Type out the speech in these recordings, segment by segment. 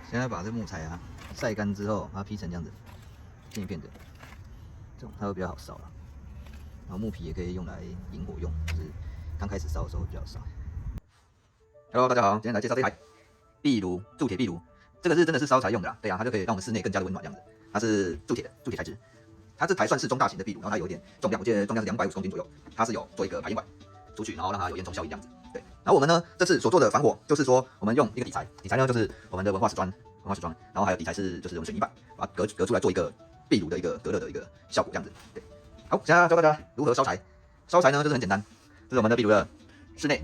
现在把这木材啊晒干之后，把它劈成这样子，片一片的，这种它会比较好烧了。然后木皮也可以用来引火用，就是刚开始烧的时候会比较少。Hello， 大家好，今天来介绍这台壁炉，铸铁壁炉。这个是真的是烧柴用的啦，对啊，它就可以让我们室内更加的温暖这样子。它是铸铁的，铸铁材质。它这台算是中大型的壁炉，然后它有一点重量，我记得重量是250公斤左右。它是有做一个排烟管出去，然后让它有烟囱效应这样子。对，然后我们呢这次所做的防火，就是说我们用一个底材，底材呢就是我们的文化石砖，然后还有底材是就是我们水泥板，把它隔出来做一个壁炉的一个隔热的一个效果这样子。对，好，现在教大家如何烧柴。烧柴呢就是很简单，这是我们的壁炉的室内，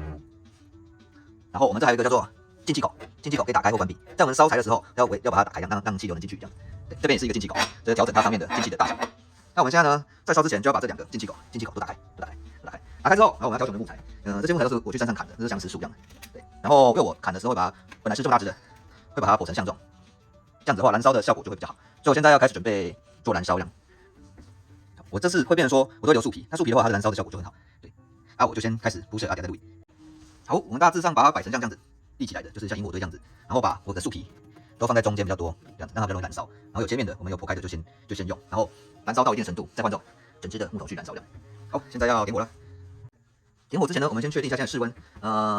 然后我们这还有一个叫做进气口，进气口可以打开或关闭。在我们烧柴的时候，要把它打开，让气流能进去，这样。对，这边也是一个进气口，这是调整它上面的进气的大小。那我们现在呢，在烧之前就要把这2个进气口都打开，打开之后，然后我们要挑选的木材，这些木材都是我去山上砍的，这是相思树这样的。对，然后因为我砍的时候会把它本来是这么大只的，会把它剖成相状，这样子的话燃烧的效果就会比较好。所以我现在要开始准备做燃烧这样。我这次会变成说，我都留树皮，那树皮的话，它的燃烧的效果就很好。对，啊，我就先开始铺设点在录影。好，我们大致上把它摆成这样子立起来的，就是像萤火堆这样子，然后把我的树皮都放在中间比较多，这样子让它比较容易燃烧。然后有切面的，我们有剖开的就先用，然后燃烧到一定程度，再换这种整支的木头去燃烧这样。好，现在要点火了。点火之前呢，我们先确定一下现在室温，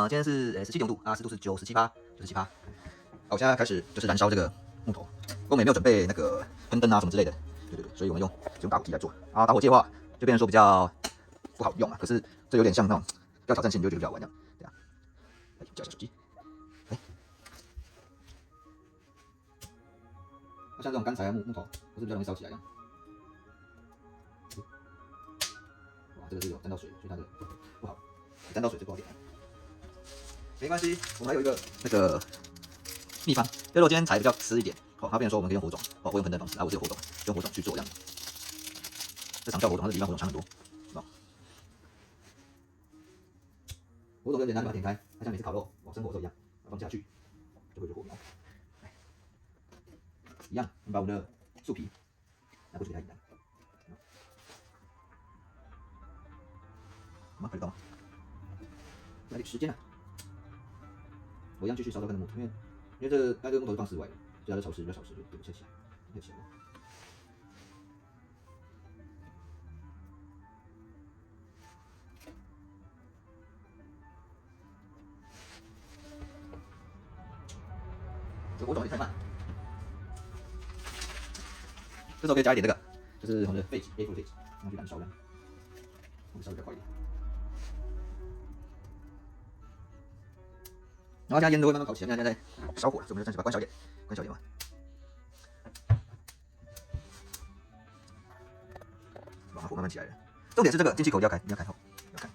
今天是17.5度啊，湿度是97%。好，我现在开始就是燃烧这个木头。我们也没有准备那个喷灯啊什么之类的，对，所以我们用打火机来做。啊，打火机的话就变成说比较不好用啊，可是这有点像那种要挑战性，你就觉得比较好玩这样，对啊。叫一下手机。像这种干柴啊木头，不是比较容易烧起来这样。哇，这个是有沾到水，所以它的不好，沾到水就不好点。没关系，我们还有一个那个秘方，如果今天柴比较湿一点，它变成说我们可以用火种，或用喷灯方式，我是有火种，用火种去做这样。这长效火种它是比一般火种强很多，是吧？火种就简单，把它点开，它像每次烤肉生火的时候一样，放下去就会有火苗。一样，我们把我们的树皮拿过去给它引燃。快点到吗？来点时间啊！我一样继续烧到看的木头，因为这个木头是放室外的，所以它的比较潮湿，就点不太起来，这火种有点太慢，这时候可以加一点这个，就是我们的废纸 A4 废纸，让它去燃烧这样，会烧得比较快一点。然后现在烟都会慢慢烤起来，现在在烧火了，所以我们就暂时把它关小一点嘛。哇，火慢慢起来了。重点是这个进气口一定要开，好，要开。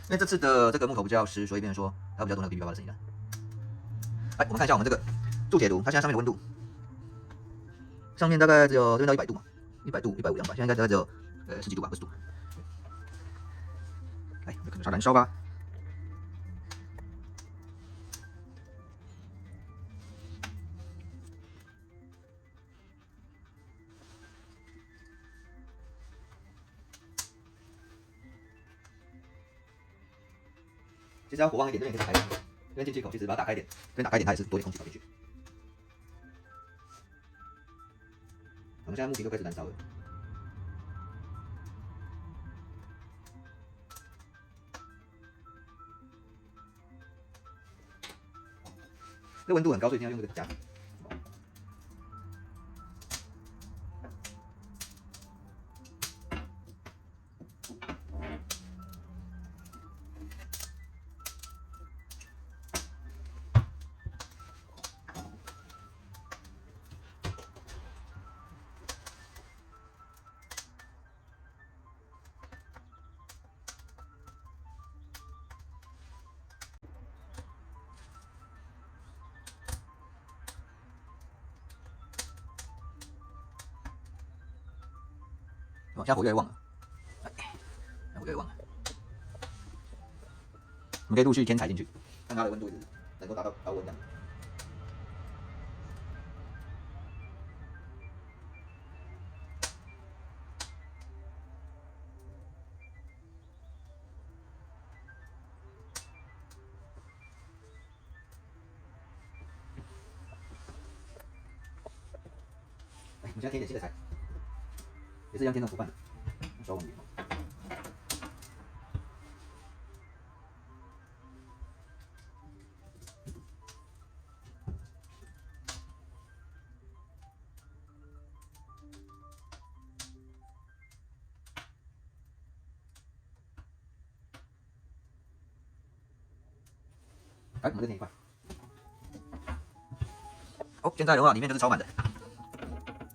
因为这次的这个木头比较湿，所以变成说它比较多那个哔哔叭叭的声音了。来，我们看一下我们这个铸铁炉，它现在上面的温度，上面大概只有这边到100度嘛，100度、150、200，现在应该大概只有10几度吧，20度。来，我们开始燃烧吧。其实要火旺一点，这边可以打开，这边进气口其实把它打开一点，这边打开一点，它也是多点空气跑进去。我们现在木皮都开始燃烧了。这温度很高，所以一定要用这个夹子。现在火越来越旺了，火越来越旺了。我们可以陆续添柴进去，让它的温度能够达到高温这样。们现在添一点新的菜，也是一样添那种腐饭的，稍微来，我们再添一块。哦，现在的话里面就是超满的。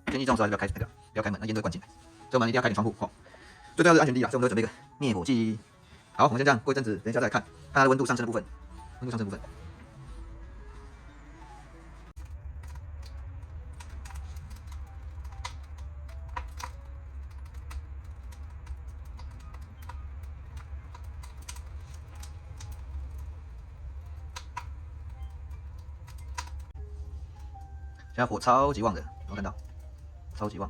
建议这种时候还是不要开门，那烟都会灌进来。所以我们一定要开点窗户。哦，最重要是安全第一啦，所以我们就准备一个灭火器。好，我们先这样，过一阵子，等一下再来看它的温度上升的部分。温度上升的部分。现在火超级旺的，有没有看到？超级旺。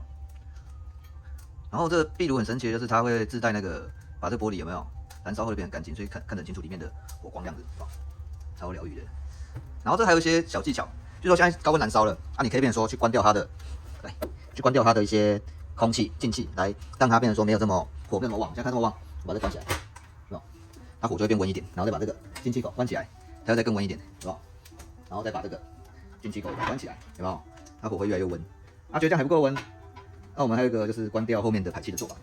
然后这个壁炉很神奇的就是它会自带那个，把这玻璃有没有燃烧后就变很干净，所以看得很清楚里面的火光样子，超疗愈的。然后这还有一些小技巧，就是说现在高温燃烧了，啊，你可以变成说去关掉它的，来去关掉它的一些空气进气，来让它变成说没有这么火没有那么旺。现在看这么旺，我把这关起来，是吧？它火就会变温一点，然后再把这个进气口关起来，它要再更温一点，是吧？然后再把这个进气口关起来，有没有？它火会越来越温。啊，觉得这样还不够温，那我们还有一个就是关掉后面的排气的做法。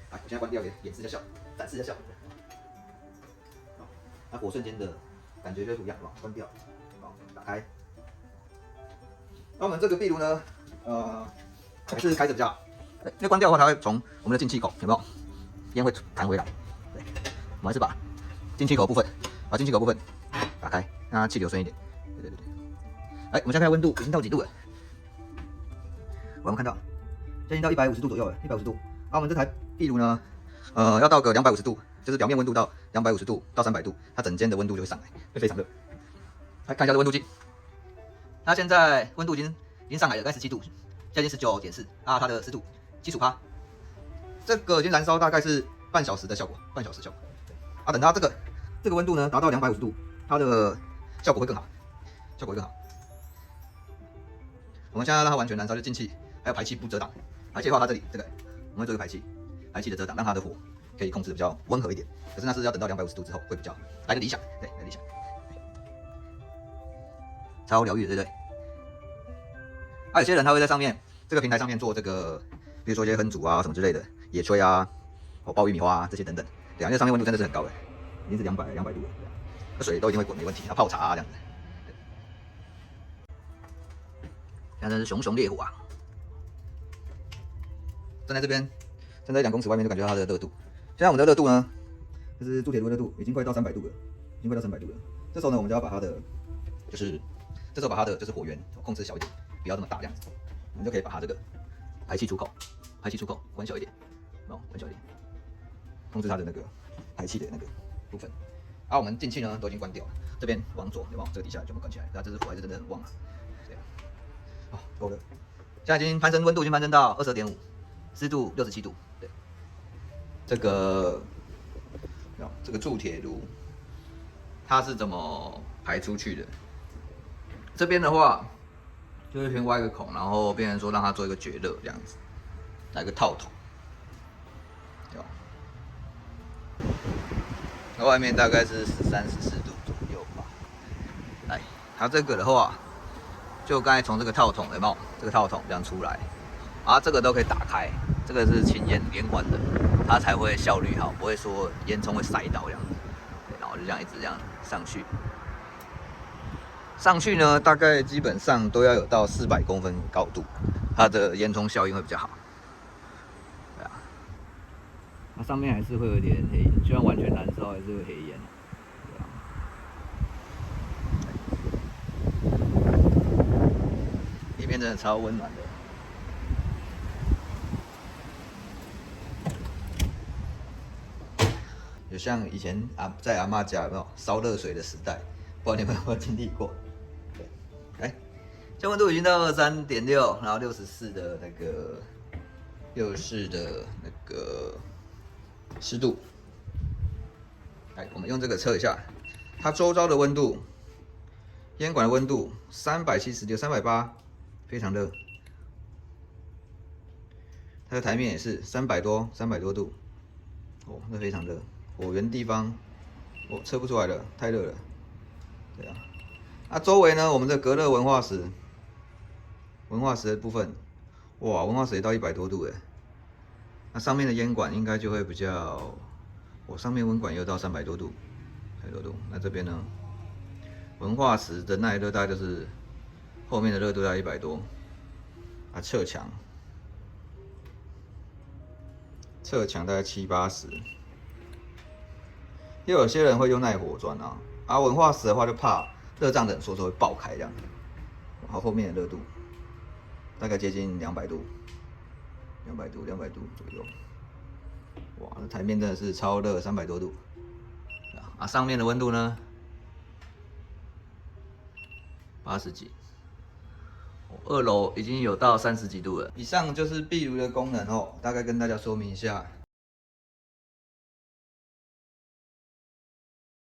来，我现在关掉，演示一下展示一下效果。它火瞬间的感觉就不一样，是吧？关掉，好，打开。那我们这个壁炉呢，还是开着比较好。因为关掉的话，它会从我们的进气口有没有烟会弹回来？对，我们还是把进气口部分打开，让它气流顺一点。对。哎，我们现在看温度已经到几度了？我们看到，现在已经到150度左右了，150度。而我们这台壁炉呢，要到个250度，就是表面温度到250度到300度，它整间的温度就会上来，会非常热。来看一下这温度计，它现在温度已经上来了，大概17度，现在已经19.4啊，它的湿度70%。这个已经燃烧大概是半小时的效果，啊，等它这个温度呢达到250度，它的效果会更好，我们现在让它完全燃烧，就进气，还有排气不遮挡。排气的话，它这里这个我们会做一个排气的遮挡，让它的火可以控制的比较温和一点。可是那是要等到250度之后会比较来的理想，对，来的理想。超疗愈的，对不对？啊，有些人他会在上面这个平台上面做这个，比如说一些烹煮啊什么之类的，野炊啊，爆玉米花啊这些等等。对啊，因为上面温度真的是很高的，已经是200度了，那水都一定会滚，没问题。要泡茶啊这样子。现在是熊熊烈火啊！站在这边，站在2公尺外面就感觉到它的热度。现在我们的热度呢，就是铸铁炉的热度已经快到300度了，这时候呢，我们就要把它的，就是火源控制小一点，不要这么大这样子。我们就可以把它这个排气出口关小一点，关小一点，控制它的那个排气的那个部分。我们进气呢都已经关掉了，这边往左，有没有？这个底下全部关起来，那这支火还是真的很旺啊。够了，现在已经攀升，温度已经攀升到22.5，湿度67度。对，这个铸铁炉它是怎么排出去的？这边的话，就是先挖一个孔，然后变成说让它做一个绝热这样子，来个套筒，那外面大概是13、14度左右吧。来，它这个的话。就刚才从这个套筒有没有？这个套筒这样出来，这个都可以打开，这个是清烟管的，它才会效率好，不会说烟囱会塞到这样子。对，然后就这样一直这样上去，呢，大概基本上都要有到400公分高度，它的烟囱效应会比较好。对啊，它上面还是会有点黑烟，虽然完全燃烧还是会黑烟。里面真的超温暖的，有像以前在阿嬷家有没有烧热水的时代？不知道你们有没有经历过？对，来，现在温度已经到23.6，然后64的那个湿度。来，我们用这个测一下，它周遭的温度，烟管的温度376、380。非常热，它的台面也是300多度，哦，那非常热，火源地方我测不出来了，太热了。对啊，那周围呢，我们的隔热文化石的部分，哇，文化石也到100多度哎。那上面的烟管应该就会比较，我上面温管也有到300多度，100多度。那这边呢，文化石的耐热大概就是后面的热度在100多，啊，侧墙大概70、80。又有些人会用耐火砖啊，文化石的话就怕热胀冷缩时候会爆开这样。然后后面的热度大概接近200度左右。哇，这台面真的是超热，300多度。啊，上面的温度呢，80几。2楼已经有到30几度了。以上就是壁炉的功能哦，大概跟大家说明一下